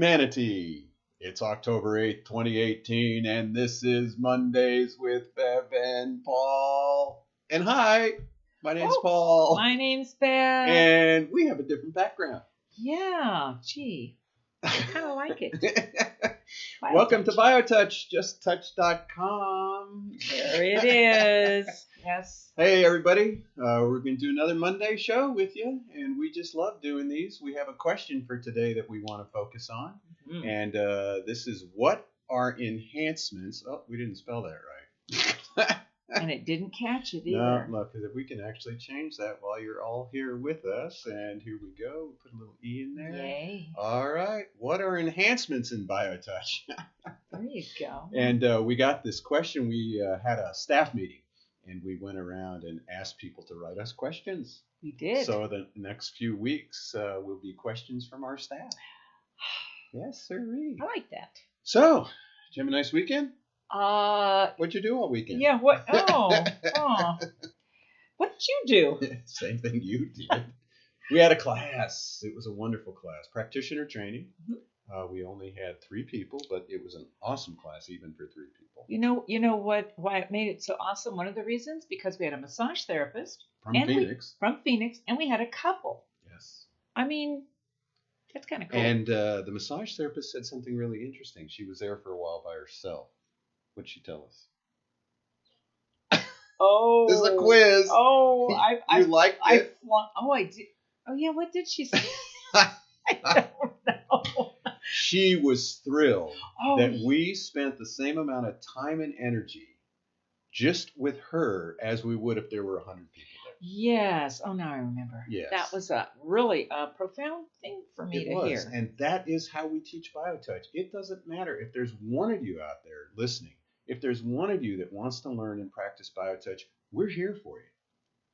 Humanity. It's October 8th, 2018, and this is Mondays with Bev and Paul. And hi, my name's Paul. My name's Bev. And we have a different background. Yeah, gee, I kind of like it. Welcome to BioTouch, justtouch.com. There it is. Yes. Hey, everybody. We're going to do another Monday show with you, and we just love doing these. We have a question for today that we want to focus on, and this is, what are enhancements? Oh, we didn't spell that right. And it didn't catch it No, either. look, because if we can actually change that while you're all here with us, and here we go. Put a little E in there. Yay. All right. What are enhancements in BioTouch? There you go. And we got this question. We had a staff meeting, and we went around and asked people to write us questions. We did. So the next few weeks will be questions from our staff. Yes, sirree. I like that. So, did you have a nice weekend? What'd What'd you do all weekend? Yeah, what? Oh. What did you do? Same thing you did. We had a class. It was a wonderful class. Practitioner training. Mm-hmm. We only had 3 people, but it was an awesome class even for 3 people. You know why it made it so awesome? One of the reasons, because we had a massage therapist From Phoenix. From Phoenix, and we had a couple. Yes. I mean, that's kind of cool. And the massage therapist said something really interesting. She was there for a while by herself. What'd she tell us? Oh, This is a quiz. Oh, I liked it. I did. Oh yeah, what did she say? I don't know. She was thrilled that Oh, we spent the same amount of time and energy just with her as we would if there were 100 people there. yes. Oh, now I remember. Yes. That was a really profound thing for me It to was, hear. and that is how we teach BioTouch. It doesn't matter if there's one of you out there listening. If there's one of you that wants to learn and practice BioTouch, we're here for you.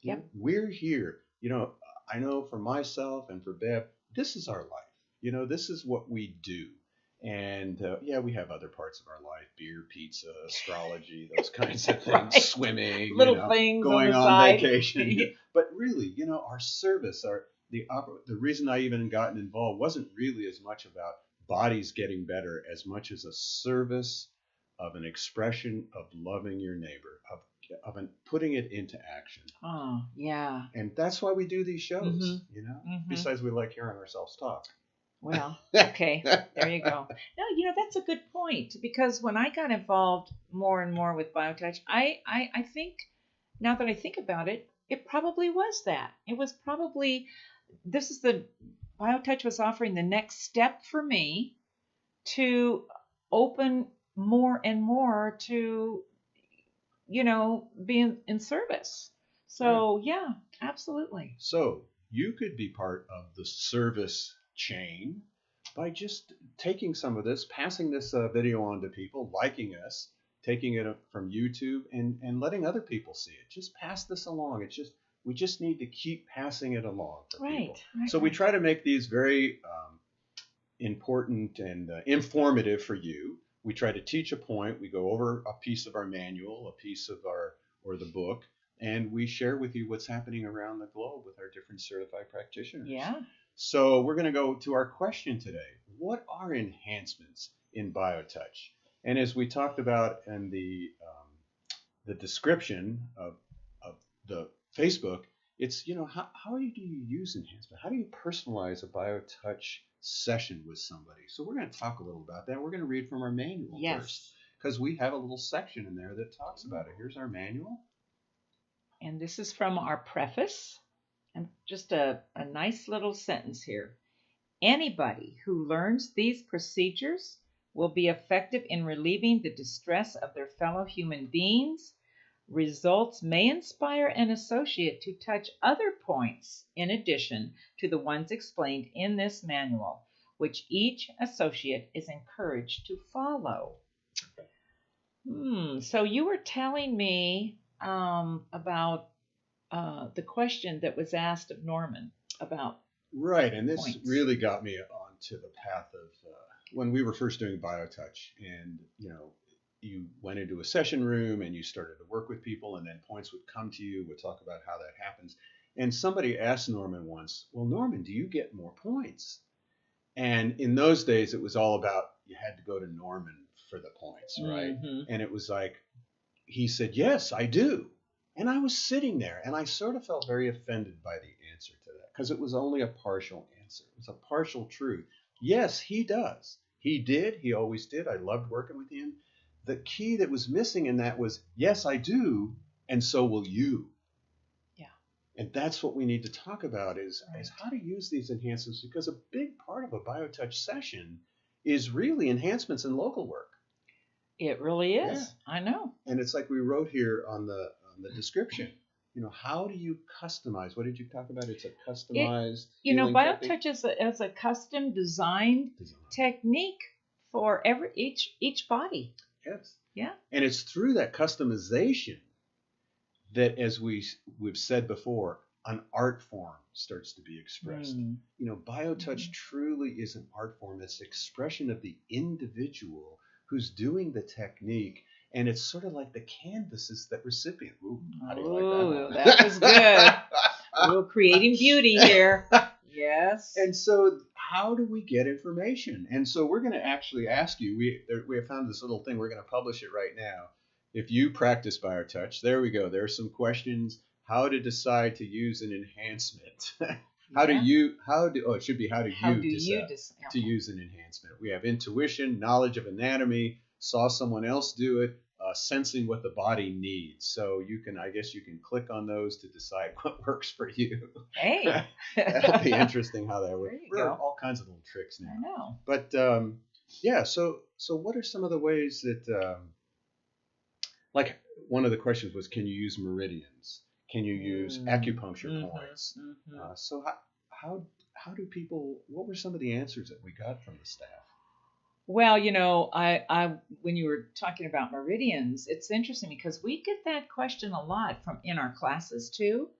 Yep. We're here. You know, I know for myself and for Bev, this is our life. You know, this is what we do. And yeah, we have other parts of our life: beer, pizza, astrology, those kinds of things, Right. swimming, Little things going on the on side. vacation. But really, you know, our service, the reason I even gotten involved wasn't really as much about bodies getting better as much as a service of an expression of loving your neighbor, of putting it into action. Oh, yeah. And that's why we do these shows, Mhm. you know. Mhm. Besides, we like hearing ourselves talk. Well, okay. There you go. No, you know, that's a good point, because when I got involved more and more with BioTouch, I think, now that I think about it, it probably was that. It was probably, BioTouch was offering the next step for me to open more and more to, be in service. So, yeah, absolutely. So you could be part of the service chain by just taking some of this, passing this video on to people, liking us, taking it from YouTube, and letting other people see it. Just pass this along. We just need to keep passing it along for people. Right. So we try to make these very important and informative for you. We try to teach a point. We go over a piece of our manual, a piece of or the book, and we share with you what's happening around the globe with our different certified practitioners. Yeah. So we're going to go to our question today. What are enhancements in BioTouch? And as we talked about in the description of the Facebook, it's, how do you use enhancement? How do you personalize a BioTouch session with somebody? So we're going to talk a little about that. We're going to read from our manual first, because we have a little section in there that talks about it. Here's our manual. And this is from our preface. And just a nice little sentence here. Anybody who learns these procedures will be effective in relieving the distress of their fellow human beings. Results may inspire an associate to touch other points in addition to the ones explained in this manual, which each associate is encouraged to follow. So you were telling me about the question that was asked of Norman about right, and this points. Really got me onto the path of when we were first doing BioTouch, and you went into a session room and you started to work with people, and then points would come to you. We'll talk about how that happens. And somebody asked Norman once, well, Norman, do you get more points? And in those days, it was all about you had to go to Norman for the points, right? Mm-hmm. And it was like, he said, yes, I do. And I was sitting there and I sort of felt very offended by the answer to that because it was only a partial answer. It was a partial truth. Yes, he does. He did. He always did. I loved working with him. The key that was missing in that was, yes, I do. And so will you. Yeah. And that's what we need to talk about is Right. how to use these enhancements, because a big part of a BioTouch session is really enhancements in local work. It really is. Yeah. I know. And it's like we wrote here on the description. How do you customize? What did you talk about? It's a customized healing technique? BioTouch is a custom designed technique for each body. Yes. Yeah. And it's through that customization that, as we've said before, an art form starts to be expressed. BioTouch truly is an art form. It's the expression of the individual who's doing the technique, and it's sort of like the canvas is that recipient. Ooh, how do you like that one? That was good. We're creating beauty here. Yes. And so how do we get information? And so we're going to actually ask you, we have found this little thing, we're going to publish it right now. If you practice BioTouch, there we go. There are some questions. How to decide to use an enhancement. It should be how do you decide to use an enhancement? We have intuition, knowledge of anatomy, saw someone else do it, sensing what the body needs. So I guess you can click on those to decide what works for you. Hey. That'll be interesting how that works. There you go. All kinds of little tricks now. I know. But yeah, so what are some of the ways that, like one of the questions was, can you use meridians? Can you use acupuncture points? So how do people? What were some of the answers that we got from the staff? Well, I when you were talking about meridians, it's interesting because we get that question a lot in our classes too.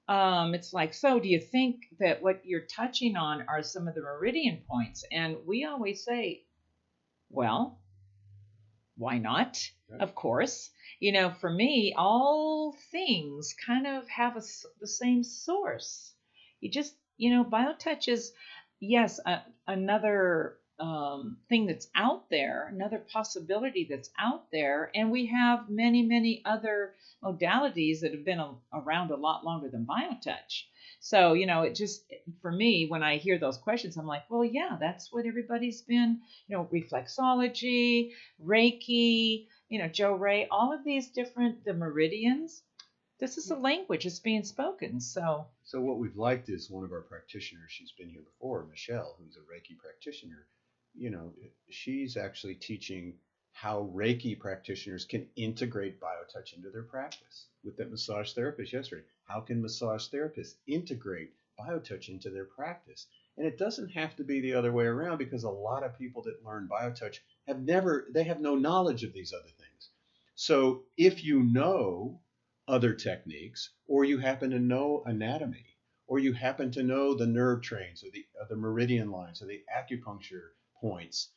It's like, so do you think that what you're touching on are some of the meridian points? And we always say, well, why not? Right. Of course. For me, all things kind of have the same source. You just, BioTouch is, yes, another thing that's out there, another possibility that's out there. And we have many, many other modalities that have been around a lot longer than BioTouch. So, it just, for me, when I hear those questions, I'm like, well, yeah, that's what everybody's been, reflexology, Reiki, Joe Ray, all of these the meridians. This is a language that's being spoken. So what we've liked is one of our practitioners, she's been here before, Michelle, who's a Reiki practitioner. She's actually teaching how Reiki practitioners can integrate BioTouch into their practice. With that massage therapist yesterday, how can massage therapists integrate BioTouch into their practice? And it doesn't have to be the other way around, because a lot of people that learn BioTouch have no knowledge of these other things. So if you know other techniques, or you happen to know anatomy, or you happen to know the nerve trains, or the meridian lines, or the acupuncture points,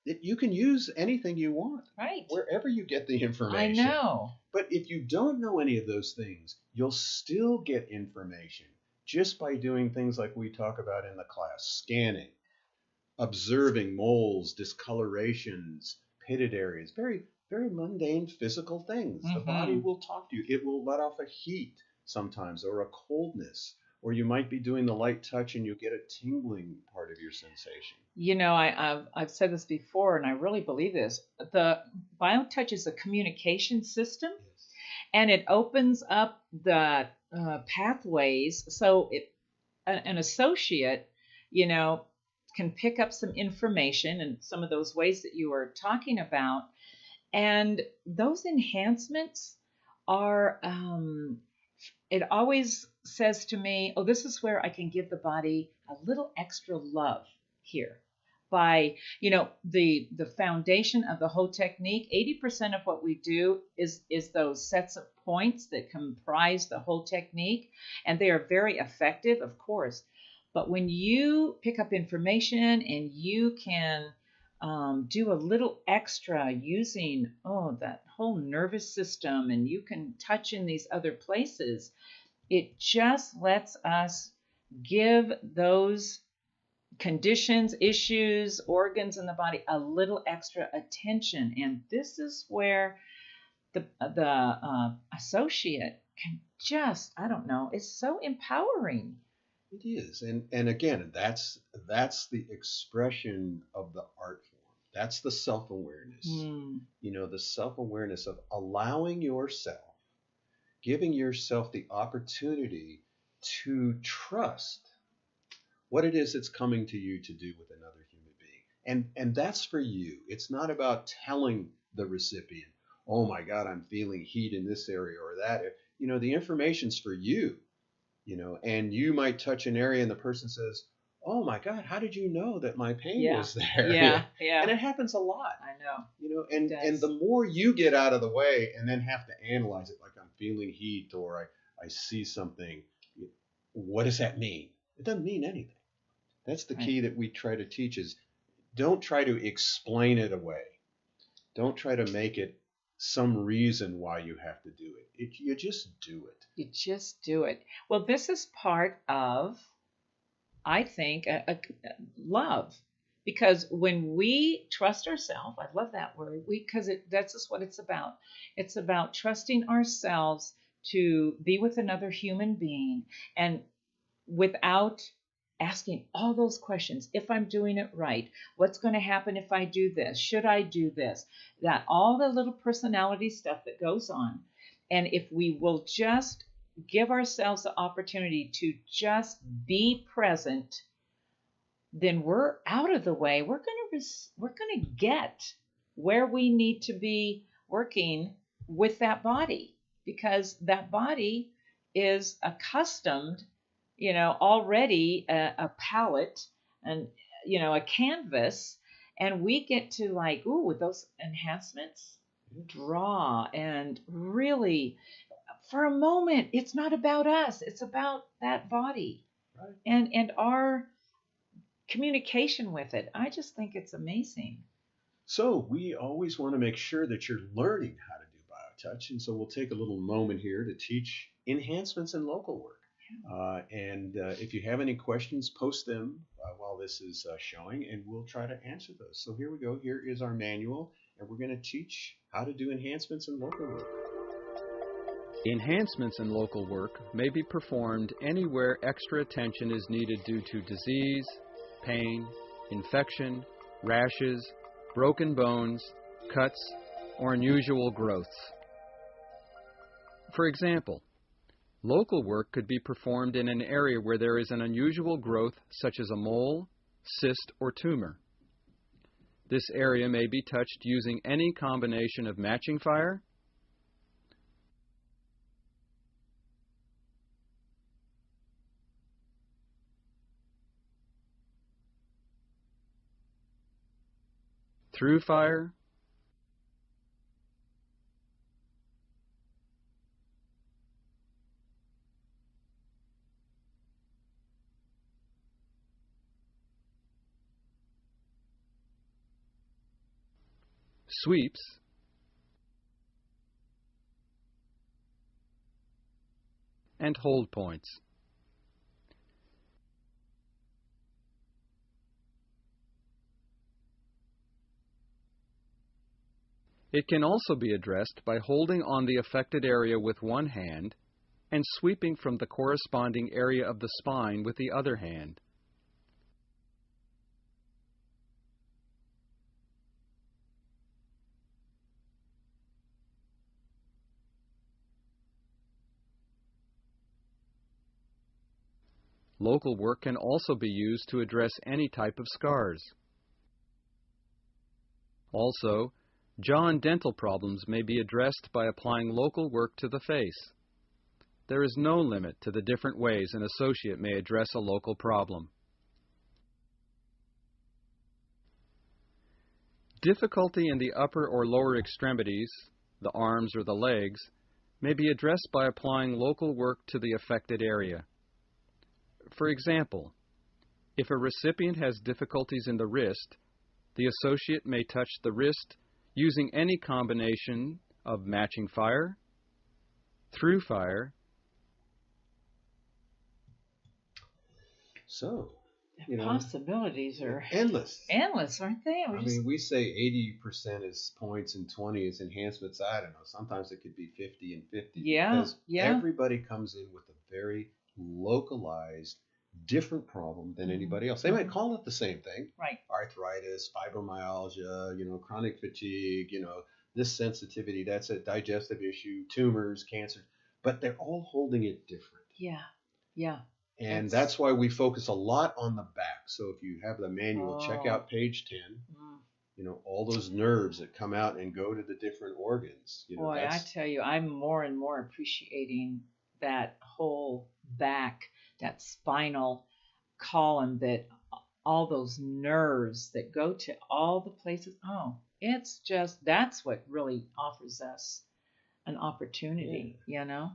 you can use anything you want, right, wherever you get the information. I know. But if you don't know any of those things, you'll still get information just by doing things like we talk about in the class: scanning, observing moles, discolorations, pitted areas, very, very mundane physical things. The body will talk to you. It will let off a heat sometimes, or a coldness, or you might be doing the light touch and you get a tingling part of your sensation. I've said this before, and I really believe this. The BioTouch is a communication system, and it opens up the pathways. So an associate, can pick up some information and some of those ways that you were talking about. And those enhancements are, it always says to me, oh, this is where I can give the body a little extra love here. By, the foundation of the whole technique, 80% of what we do is those sets of points that comprise the whole technique. And they are very effective, of course. But when you pick up information and you can do a little extra using, that whole nervous system, and you can touch in these other places, it just lets us give conditions, issues, organs in the body a little extra attention. And this is where the associate can just, I don't know, it's so empowering. It is, and again, that's the expression of the art form. That's the self-awareness. The self-awareness of allowing yourself, giving yourself the opportunity to trust what it is that's coming to you to do with another human being. And that's for you. It's not about telling the recipient, oh my God, I'm feeling heat in this area or that. The information's for you. And you might touch an area and the person says, oh my God, how did you know that my pain was there? Yeah. And it happens a lot. I know. And the more you get out of the way and then have to analyze it, like I'm feeling heat or I see something, what does that mean? It doesn't mean anything. That's the key that we try to teach is don't try to explain it away. Don't try to make it some reason why you have to do it. You just do it. You just do it. Well, this is part of, I think, a love. Because when we trust ourselves, I love that word, because that's just what it's about. It's about trusting ourselves to be with another human being and without asking all those questions. If I'm doing it right, what's going to happen if I do this? Should I do this? That all the little personality stuff that goes on. And if we will just give ourselves the opportunity to just be present, then we're out of the way. We're going to get where we need to be working with that body, because that body is accustomed, already a palette and, a canvas, and we get to with those enhancements, draw and really, for a moment, it's not about us. It's about that body, right? And our communication with it. I just think it's amazing. So we always want to make sure that you're learning how to do BioTouch, and so we'll take a little moment here to teach enhancements in local work. And if you have any questions, post them while this is showing, and we'll try to answer those. So here we go. Here is our manual, and we're going to teach how to do enhancements in local work. Enhancements in local work may be performed anywhere extra attention is needed due to disease, pain, infection, rashes, broken bones, cuts, or unusual growths. For example, local work could be performed in an area where there is an unusual growth such as a mole, cyst, or tumor. This area may be touched using any combination of matching fire, through fire, sweeps, and hold points. It can also be addressed by holding on the affected area with one hand and sweeping from the corresponding area of the spine with the other hand. Local work can also be used to address any type of scars. Also, jaw and dental problems may be addressed by applying local work to the face. There is no limit to the different ways an associate may address a local problem. Difficulty in the upper or lower extremities, the arms or the legs, may be addressed by applying local work to the affected area. For example, if a recipient has difficulties in the wrist, the associate may touch the wrist using any combination of matching fire, through fire. So, you know, possibilities are endless. endless, aren't they? I mean, we say 80% is points and 20 is enhancements. I don't know. Sometimes it could be 50 and 50. Yeah, Because yeah. everybody comes in with a very localized, different problem than anybody else. They might call it the same thing. Right. Arthritis, fibromyalgia, chronic fatigue, this sensitivity, that's a digestive issue, tumors, cancer. But they're all holding it different. Yeah, yeah. And that's why we focus a lot on the back. So if you have the manual, check out page 10. All those nerves that come out and go to the different organs. Boy, I tell you, I'm more and more appreciating that whole back, that spinal column, that all those nerves that go to all the places. Oh, it's just, that's what really offers us an opportunity,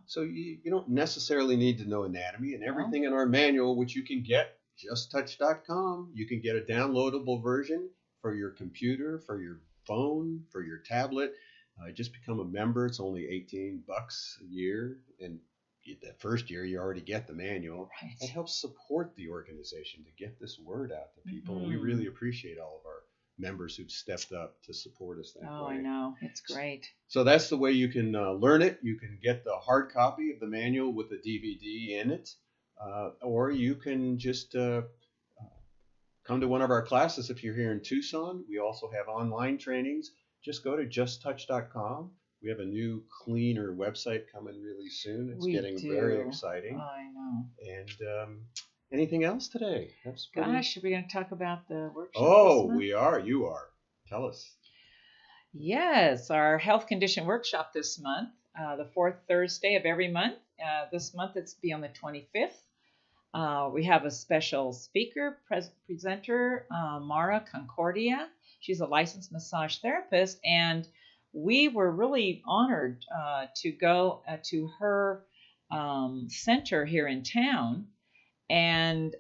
So you don't necessarily need to know anatomy, and everything in our manual, which you can get justtouch.com. You can get a downloadable version for your computer, for your phone, for your tablet. Just become a member. It's only $18 a year, and the first year you already get the manual. Right. It helps support the organization to get this word out to people. We really appreciate all of our members who've stepped up to support us that way. Oh, I know. It's great. So that's the way you can learn it. You can get the hard copy of the manual with the DVD in it, or you can just come to one of our classes if you're here in Tucson. We also have online trainings. Just go to justtouch.com. We have a new, cleaner website coming really soon. It's getting very exciting. I know. And anything else today? Gosh, are we going to talk about the workshop? Oh, we are. You are. Tell us. Yes, our health condition workshop this month, the fourth Thursday of every month. This month it's be on the 25th. We have a special speaker, presenter, Mara Concordia. She's a licensed massage therapist, and we were really honored to go to her center here in town and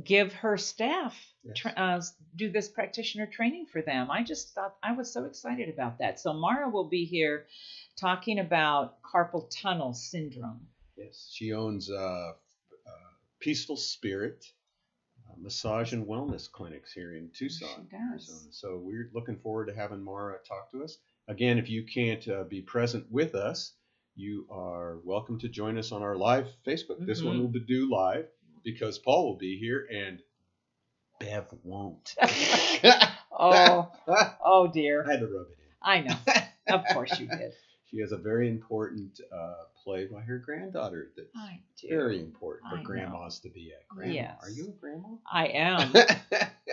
give her staff do this practitioner training for them. I just thought, I was so excited about that. So Mara will be here talking about carpal tunnel syndrome. Yes, she owns Peaceful Spirit massage and wellness clinics here in Tucson, Arizona. So we're looking forward to having Mara talk to us. Again, if you can't be present with us, you are welcome to join us on our live Facebook. This one will do live because Paul will be here and Bev won't. Oh dear. I had to rub it in. I know. Of course you did. She has a very important play by her granddaughter that's very important for grandmas to be at. Grandma. Yes. Are you a grandma? I am.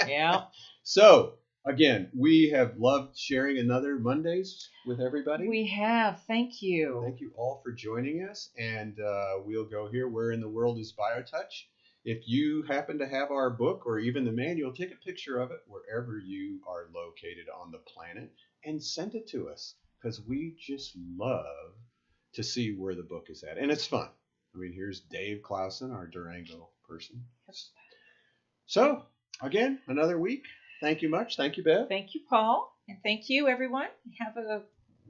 Yeah. So, again, we have loved sharing another Mondays with everybody. We have. Thank you. Thank you all for joining us. And we'll go here. Where in the World is BioTouch? If you happen to have our book or even the manual, take a picture of it wherever you are located on the planet and send it to us, because we just love to see where the book is at. And it's fun. I mean, here's Dave Clausen, our Durango person. Yes. So, again, another week. Thank you much. Thank you, Bev. Thank you, Paul. And thank you, everyone. Have a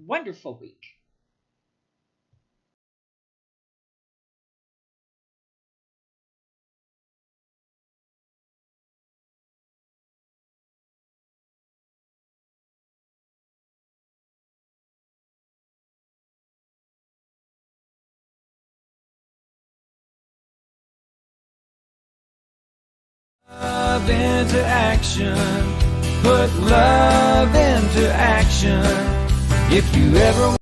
wonderful week. Love into action. Put love into action. If you ever